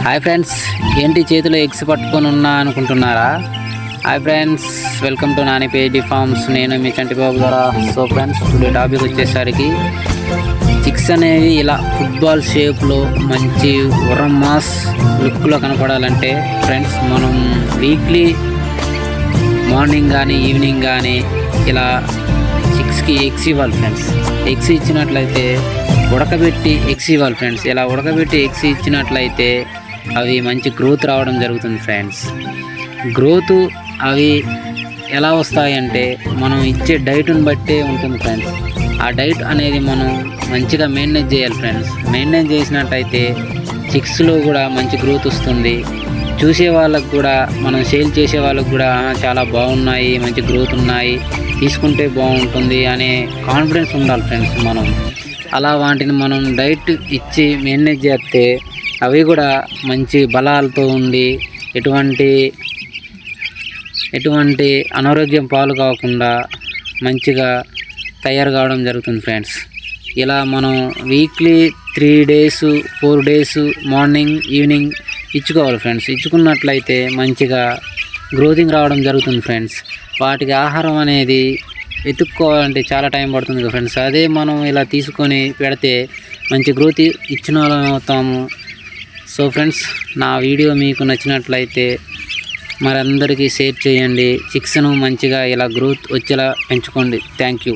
Hi friends, ఏంటి చేతిలో eggs పట్టుకొని ఉన్నా అనుకుంటున్నారా? Hi friends, welcome to Nani page farms. నేను మీ చంటిబాబు గారా. సో ఫ్రెండ్స్, టుడే టాపిక్ వచ్చేసరికి చిక్స్ అనేవి ఇలా ఫుట్బాల్ షేప్లో మంచి ఉరం మాస్ లుక్లో కనపడాలంటే ఫ్రెండ్స్, మనం వీక్లీ మార్నింగ్ కానీ ఈవినింగ్ కానీ ఇలా చిక్స్కి ఎగ్స్ ఇవ్వాలి ఫ్రెండ్స్. ఎగ్స్ ఇచ్చినట్లయితే ఉడకబెట్టి ఎగ్స్ ఇవ్వాలి ఫ్రెండ్స్. ఇలా ఉడకబెట్టి ఎగ్స్ ఇచ్చినట్లయితే అవి మంచి గ్రోత్ రావడం జరుగుతుంది ఫ్రెండ్స్. గ్రోత్ అవి ఎలా వస్తాయంటే మనం ఇచ్చే డైట్ని బట్టే ఉంటుంది ఫ్రెండ్స్. ఆ డైట్ అనేది మనం మంచిగా మెయింటైన్ చేయాలి ఫ్రెండ్స్. మెయింటైన్ చేసినట్టయితే చిక్స్లో కూడా మంచి గ్రోత్ వస్తుంది. చూసే వాళ్ళకు కూడా, మనం సేల్ చేసే వాళ్ళకు కూడా చాలా బాగున్నాయి, మంచి గ్రోత్ ఉన్నాయి, తీసుకుంటే బాగుంటుంది అనే కాన్ఫిడెన్స్ ఉండాలి ఫ్రెండ్స్. మనం అలా వాటిని మనం డైట్ ఇచ్చి మెయింటైన్ చేస్తే అవి కూడా మంచి బలాలతో ఉండి ఎటువంటి అనారోగ్యం పాలు కాకుండా మంచిగా తయారు కావడం జరుగుతుంది ఫ్రెండ్స్. ఇలా మనం weekly 3 days 4 days morning evening ఇచ్చుకోవాలి ఫ్రెండ్స్. ఇచ్చుకున్నట్లయితే మంచిగా గ్రోతింగ్ రావడం జరుగుతుంది ఫ్రెండ్స్. వాటికి ఆహారం అనేది వెతుక్కోవాలంటే చాలా టైం పడుతుంది కదా ఫ్రెండ్స్. అదే మనం ఇలా తీసుకొని పెడితే మంచి గ్రోత్ ఇచ్చిన వాళ్ళం అవుతాము. సో ఫ్రెండ్స్, నా వీడియో మీకు నచ్చినట్లయితే మరందరికీ షేర్ చేయండి. చిక్స్ను మంచిగా ఇలా గ్రోత్ వచ్చేలా పెంచుకోండి. Thank you.